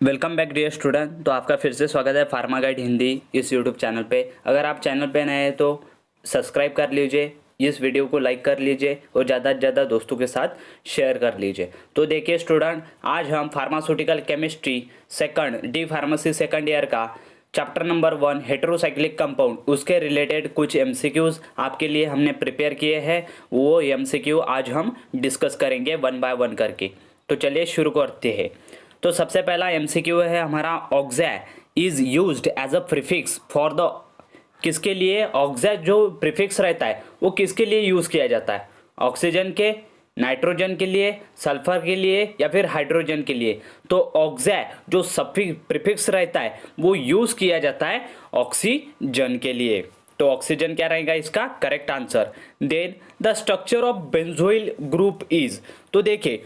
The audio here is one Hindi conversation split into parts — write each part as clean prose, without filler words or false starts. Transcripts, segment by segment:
Welcome back dear student. तो आपका फिर से स्वागत है फार्मा गाइड हिंदी इस यूट्यूब चैनल पे। अगर आप चैनल पे नए हैं तो सब्सक्राइब कर लीजिए, इस वीडियो को लाइक कर लीजिए और ज़्यादा से ज़्यादा दोस्तों के साथ शेयर कर लीजिए। तो देखिए स्टूडेंट, आज हम pharmaceutical chemistry second D pharmacy second year का चैप्टर नंबर 1 हेटेरोसाइक्लिक कंपाउंड उसके रिलेटेड कुछ एमसीक्यूज आपके लिए हमने प्रिपेयर किए हैं। वो एमसीक्यू आज हम डिस्कस करेंगे वन बाय वन करके। तो चलिए शुरू करते हैं। तो सबसे पहला एमसीक्यू है हमारा, oxa is used as a prefix for the, किसके लिए ऑक्सा जो प्रीफिक्स रहता है वो किसके लिए यूज़ किया जाता है? ऑक्सीजन के, नाइट्रोजन के लिए, सल्फर के लिए या फिर हाइड्रोजन के लिए? तो ऑक्सा जो प्रीफिक्स रहता है वो यूज़ किया जाता है ऑक्सीजन के लिए। तो ऑक्सीजन क्या रहेगा इसका correct answer. Then the structure of benzoyl group is, तो देखिए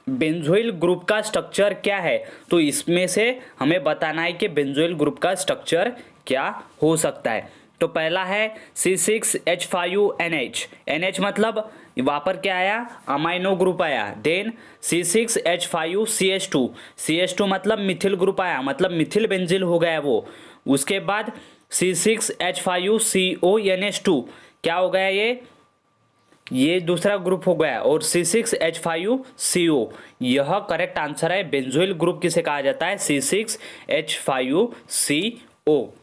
बेंजोइल ग्रुप का स्ट्रक्चर क्या है, तो इसमें से हमें बताना है कि बेंजोइल ग्रुप का स्ट्रक्चर क्या हो सकता है। तो पहला है C6H5NH, NH मतलब वहाँ पर क्या आया, अमाइनो ग्रुप आया। देन C6H5CH2, CH2 मतलब मिथिल ग्रुप आया, मतलब मिथिल बेंजिल हो गया वो। उसके बाद C6H5CONH2 क्या हो गया, ये दूसरा ग्रुप हो गया। और C6H5CO यह करेक्ट आंसर है। बेंजोइल ग्रुप किसे कहा जाता है? C6H5CO।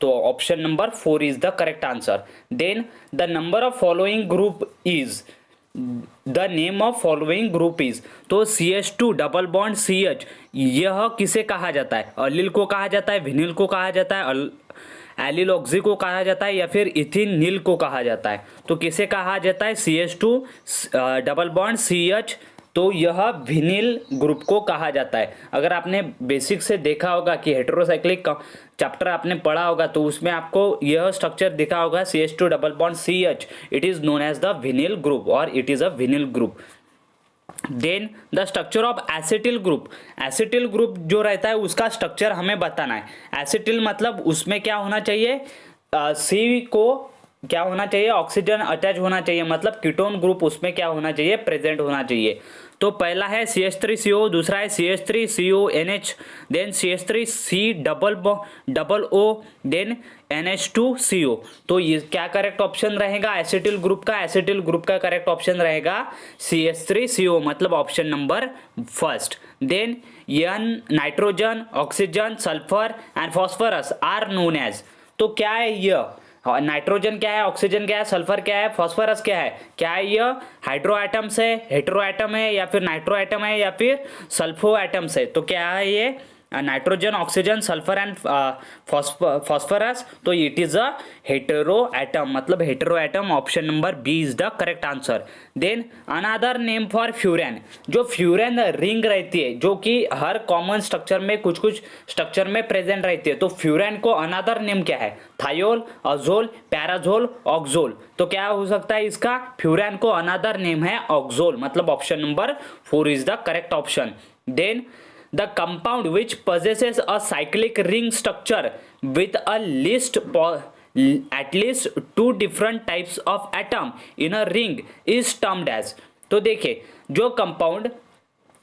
तो option number 4 is the correct answer. Then the number of following group is, the name of following group is, तो CH2 डबल बॉन्ड CH यह किसे कहा जाता है? अलिल को कहा जाता है, विनिल को कहा जाता है, एलिल ऑक्सी को कहा जाता है या फिर इथिनिल को कहा जाता है? तो किसे कहा जाता है? CH2 डबल बॉन्ड CH, तो यह विनिल ग्रुप को कहा जाता है। अगर आपने बेसिक से देखा होगा कि हेटेरोसाइक्लिक चैप्टर आपने पढ़ा होगा तो उसमें आपको यह स्ट्रक्चर दिखा होगा CH2 double bond CH, it is known as the vinyl group और it is a vinyl group. Then the structure of acetyl group, acetyl group जो रहता है उसका स्ट्रक्चर हमें बताना है। एसिटिल मतलब उसमें क्या होना चाहिए, सी को क्या होना चाहिए, ऑक्सीजन अटैच होना चाहिए, मतलब कीटोन ग्रुप उसमें क्या होना चाहिए, प्रेजेंट होना चाहिए। तो पहला है CH3CO, दूसरा है CH3CONH, then CH3C double O, then NH2CO। तो ये क्या करेक्ट ऑप्शन रहेगा एसिटिल ग्रुप का? एसिटिल ग्रुप का करेक्ट ऑप्शन रहेगा CH3CO, मतलब option number first. Then N nitrogen, oxygen, sulphur and phosphorus are known as, तो क्या है यह? नाइट्रोजन क्या है, ऑक्सीजन क्या है, सल्फर क्या है, फॉस्फोरस क्या है यह हाइड्रो एटम्स है, हेटेरो एटम है या फिर नाइट्रो एटम है या फिर सल्फो एटम्स है? तो क्या है ये? Nitrogen, oxygen, sulphur and phosphorus. तो it is a heteroatom, मतलब heteroatom, option number B is the correct answer. Then another name for furan, जो फ्यूरेन रिंग रहती है जो कि हर कॉमन स्ट्रक्चर में कुछ कुछ स्ट्रक्चर में प्रेजेंट रहती है, तो फ्यूरेन को अनदर नेम क्या है? थायोल, अजोल, पैराजोल, ऑक्सोल। तो क्या हो सकता है इसका? फ्यूरेन को अनदर नेम है ऑक्सोल, मतलब option number 4 is the correct option. Then the compound which possesses a cyclic ring structure with at least two different types of atom in a ring is termed as, तो देखिए जो कंपाउंड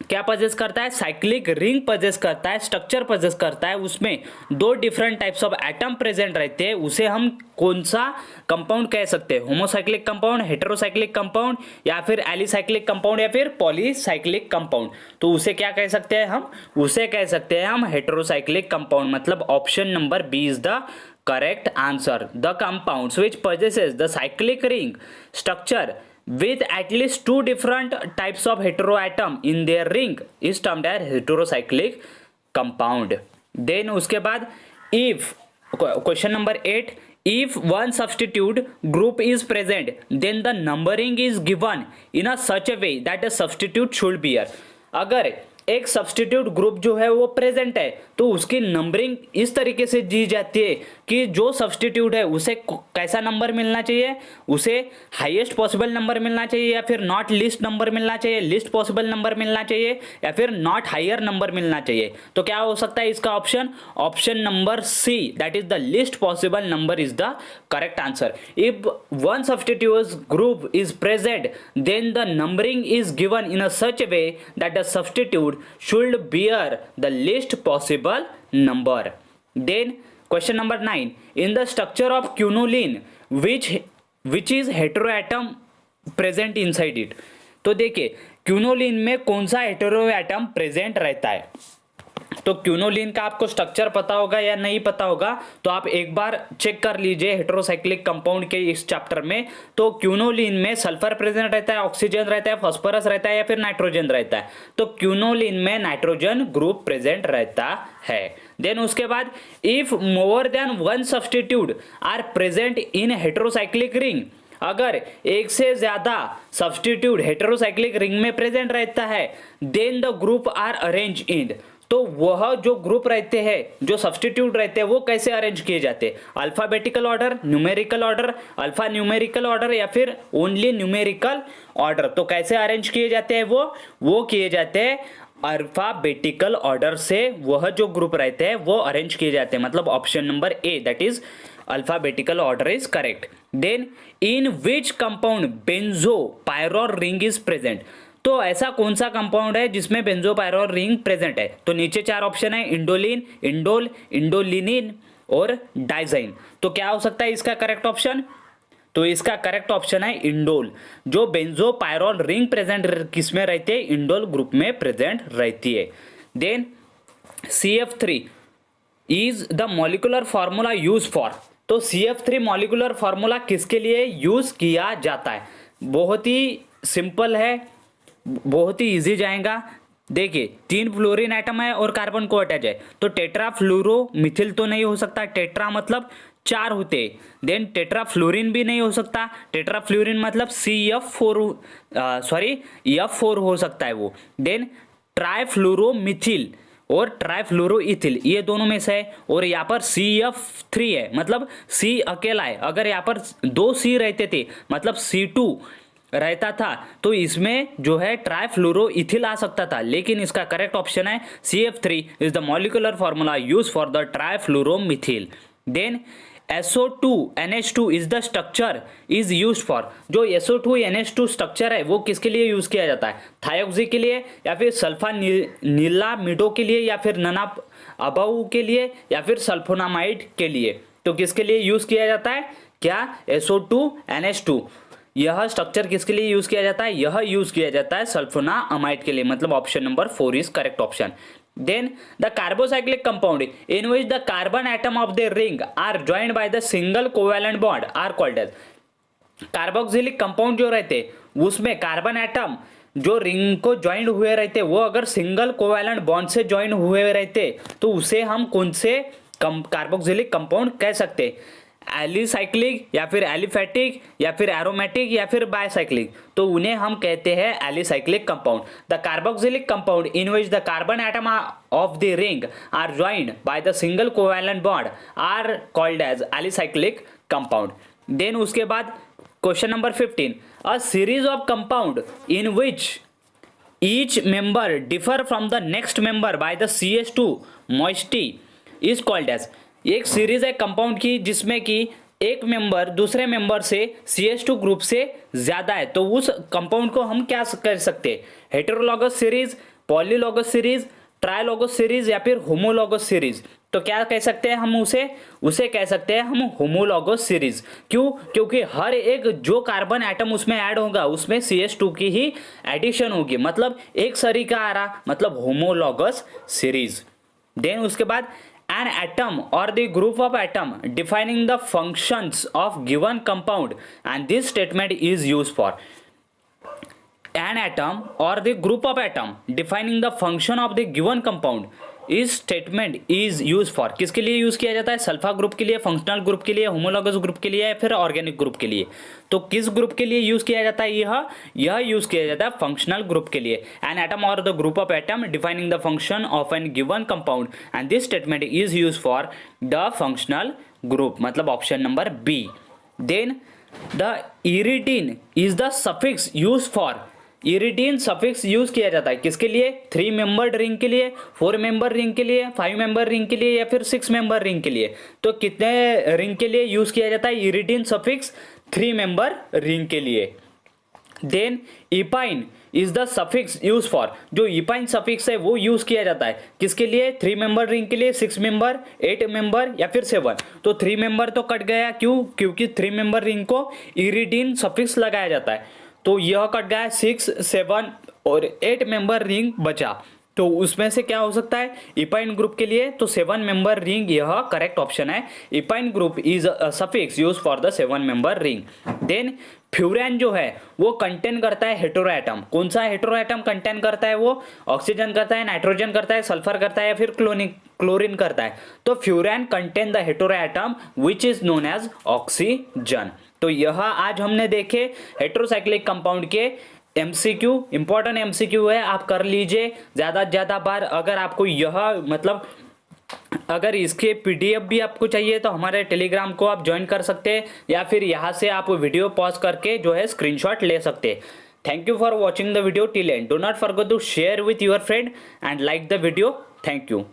क्या पजेस करता है, साइक्लिक रिंग पजेस करता है, स्ट्रक्चर पजेस करता है, उसमें दो different types of atom present रहते हैं, उसे हम कौन सा कंपाउंड कह सकते हैं? होमोसाइक्लिक कंपाउंड, हेटेरोसाइक्लिक कंपाउंड या फिर एलिसाइक्लिक कंपाउंड या फिर पॉलीसाइक्लिक कंपाउंड? तो उसे क्या कह सकते हैं हम? उसे कह सकते हैं हम हेटेरोसाइक्लिक कंपाउंड, मतलब option number B is the correct answer. The compounds which possesses the cyclic ring structure with at least two different types of heteroatom in their ring is termed as heterocyclic compound. Then उसके बाद if question number 8, if one substitute group is present then the numbering is given in a such a way that a substitute should bear, अगर एक सब्सटीट्यूट ग्रुप जो है वो प्रेजेंट है तो उसकी नंबरिंग इस तरीके से दी जाती है कि जो सब्सटीट्यूट है उसे कैसा नंबर मिलना चाहिए, उसे हाईएस्ट पॉसिबल नंबर मिलना चाहिए या फिर नॉट लिस्ट नंबर मिलना चाहिए, लिस्ट पॉसिबल नंबर मिलना चाहिए या फिर नॉट हायर नंबर मिलना चाहिए? तो क्या हो सकता है इसका option? Option number C, that is the least possible number is the correct answer. If one substitute group is present then the numbering is given in a such a way that the substitute substitute should bear the least possible number. Then question number 9, in the structure of quinoline which is heteroatom present inside it. तो देखिए क्यूनोलिन में कौन सा हेटेरोएटम प्रेजेंट रहता है. तो क्यूनोलिन का आपको स्ट्रक्चर पता होगा या नहीं पता होगा तो आप एक बार चेक कर लीजिए हेटेरोसाइक्लिक कंपाउंड के इस चैप्टर में. तो क्यूनोलिन में सल्फर प्रेजेंट रहता है, ऑक्सीजन रहता है, फास्फोरस रहता है या फिर नाइट्रोजन रहता है. तो क्यूनोलिन में नाइट्रोजन ग्रुप प्रेजेंट रहता है. देन उसके बाद if more than one substitute are present in heterocyclic ring, अगर एक से ज्यादा सब्स्टिट्यूट हेटेरोसाइक्लिक रिंग में प्रेजेंट रहता है then the group are arrange in. तो वह जो ग्रुप रहते हैं, जो सब्स्टिट्यूट रहते हैं, वो कैसे अरेंज किए जाते हैं? Alphabetical order, numerical order, alpha numerical order या फिर ओनली न्यूमेरिकल ऑर्डर. तो कैसे अरेंज किए जाते हैं? वो किए जाते हैं अल्फाबेटिकल ऑर्डर से. वह जो ग्रुप रहते हैं वो अरेंज किए जाते हैं. मतलब option number A that is alphabetical order is correct. Then in which compound benzopyrrole ring is present. तो ऐसा कौन सा कंपाउंड है जिसमें बेंजोपायरोल रिंग प्रेजेंट है? तो नीचे 4 ऑप्शन है, इंडोलिन, इंडोल, इंडोलिनिन और डाइजाइन. तो क्या हो सकता है इसका करेक्ट ऑप्शन? तो इसका करेक्ट ऑप्शन है इंडोल. जो बेंजोपायरोल रिंग प्रेजेंट किसमें रहती है? इंडोल ग्रुप में प्रेजेंट रहती है. Then CF3 is the molecular formula use for. तो CF3 मॉलिक्यूलर फॉर्मूला किसके लिए यूज किया जाता है? बहुत ही सिंपल है, बहुत ही इजी जाएगा. देखिए 3 फ्लोरीन एटम है और कार्बन को अटैच है तो टेट्रा फ्लोरो मिथिल तो नहीं हो सकता. टेट्रा मतलब 4 होते. देन टेट्रा फ्लोरीन भी नहीं हो सकता. टेट्रा फ्लोरीन मतलब F4 हो सकता है वो. देन ट्राइफ्लोरोमिथिल और ट्राइफ्लोरोइथिल ये दोनों में से है. और यहाँ पर CF3 है मतलब C अकेला है. अगर यहाँ पर 2 C रहते थे मतलब C2 रहता था तो इसमें जो है ट्राइफ्लोरोइथिल आ सकता था. लेकिन इसका करेक्ट ऑप्शन है CF3 is the molecular formula use for the trifluoromethyl. Then SO2NH2 is the structure is use for. जो SO2NH2 स्ट्रक्चर है वो किसके लिए यूज किया जाता है? थायोक्सी के लिए या फिर सल्फा नीलामिडो के लिए या फिर नना अबाऊ के लिए या फिर सल्फोनामाइड के लिए. तो किसके लिए यूज किया जाता है? क्या SO2NH2 यह स्ट्रक्चर किसके लिए यूज किया जाता है? यह यूज किया जाता है सल्फोनामाइड के लिए. मतलब option number 4 is correct option. Then the carbocyclic compound in which the carbon atom of the ring are joined by the single covalent bond are called as. Carboxylic compound जो रहते उसमें कार्बन एटम जो रिंग को ज्वाइंट हुए रहते वो अगर सिंगल कोवैलेंट बॉन्ड से ज्वाइन हुए रहते तो उसे हम कौन से कार्बोक्सिलिक कंपाउंड कह सकते? एलिसाइक्लिक या फिर एलिफेटिक या फिर एरोमेटिक या फिर बायसाइक्लिक. तो उन्हें हम कहते हैं alicyclic compound. The carboxylic compound in which the carbon atom of the ring are joined by the single covalent bond are called as alicyclic compound. Then उसके बाद question number 15, a series of compound in which each member differ from the next member by the CH2 moiety is called as. एक सीरीज है कंपाउंड की जिसमें कि एक मेंबर दूसरे मेंबर से CH2 ग्रुप से ज्यादा है तो उस कंपाउंड को हम क्या कर सकते हैं? हेटेरोलॉगस सीरीज, पॉलीलॉगस सीरीज, ट्राइलॉगस सीरीज या फिर होमोलॉगस सीरीज. तो क्या कह सकते हैं हम उसे कह सकते हैं हम होमोलॉगस सीरीज. क्यों? क्योंकि हर एक जो कार्बन एटम उसमें ऐड होगा उसमें CH2 की ही एडिशन होगी. मतलब एक सरीका आ रहा मतलब होमोलॉगस सीरीज. देन उसके बाद an atom or the group of atom defining the functions of given compound and this statement is used for. An atom or the group of atom defining the function of the given compound इस स्टेटमेंट इज यूज फॉर किसके लिए यूज किया जाता है? सल्फा ग्रुप के लिए, फंक्शनल ग्रुप के लिए, होमोलॉगस ग्रुप के लिए या फिर ऑर्गेनिक ग्रुप के लिए. तो किस ग्रुप के लिए यूज किया जाता है? यह यूज किया जाता है फंक्शनल ग्रुप के लिए. एन एटम और the group of atom defining the function of an given compound and this statement is use for the functional group. मतलब option number B. Then the iridine is the suffix use for. Iridine suffix use किया जाता है किसके लिए? 3 मेंबर्ड रिंग के लिए, 4 मेंबर रिंग के लिए, 5 मेंबर रिंग के लिए या फिर 6 मेंबर रिंग के लिए. तो कितने रिंग के लिए यूज किया जाता है इरिडीन सफिक्स? 3 मेंबर रिंग के लिए. Then epine is the suffix use for, जो इपाइन सफिक्स है वो यूज किया जाता है किसके लिए, 3 मेंबर रिंग के लिए, 6 मेंबर, 8 मेंबर या फिर 7। तो 3 मेंबर तो कट गया, क्यों, क्योंकि 3 मेंबर रिंग को इरिडीन सफिक्स लगाया जाता है, तो यह कट गया, 6, 7 और 8 मेंबर रिंग बचा। तो उसमें से क्या हो सकता है, इपाइन ग्रुप के लिए तो 7 मेंबर रिंग यह करेक्ट ऑप्शन है। Epine group is suffix use for the 7 member ring. Then furan जो है वो कंटेन करता है हेटेरो एटम। कौन सा हेटेरो एटम कंटेन करता है, वो ऑक्सीजन करता है, नाइट्रोजन करता है, सल्फर करता है या फिर क्लोरीन करता है। तो furan contain the hetero atom which is known as oxygen. तो यह आज हमने देखे हेटेरोसाइक्लिक कंपाउंड के एमसीक्यू, इंपॉर्टेंट एमसीक्यू है, आप कर लीजिए ज़्यादा से ज़्यादा बार। अगर आपको यह मतलब अगर इसके पीडीएफ भी आपको चाहिए तो हमारे टेलीग्राम को आप ज्वाइन कर सकते हैं, या फिर यहाँ से आप वीडियो पॉज करके जो है स्क्रीनशॉट ले सकते हैं। Thank you for watching the video till end. Do not forget to share with your friend and like the video. Thank you.